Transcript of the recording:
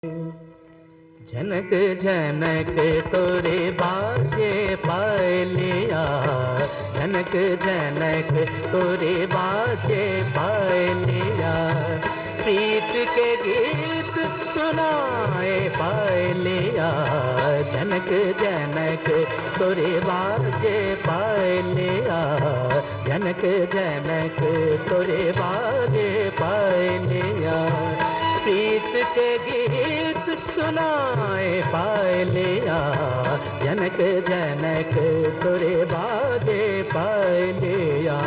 झनक झनक तोरे बाजे पायलिया, झनक झनक तोरे बाजे पायलिया, प्रीत के गीत सुनाए पायलिया, झनक झनक तोरे बाजे पायलिया, झनक झनक तोरे बाजे पायलिया, प्रीत के गीत सुनाए पायलिया, जनक जनक तोरे बाजे पायलिया।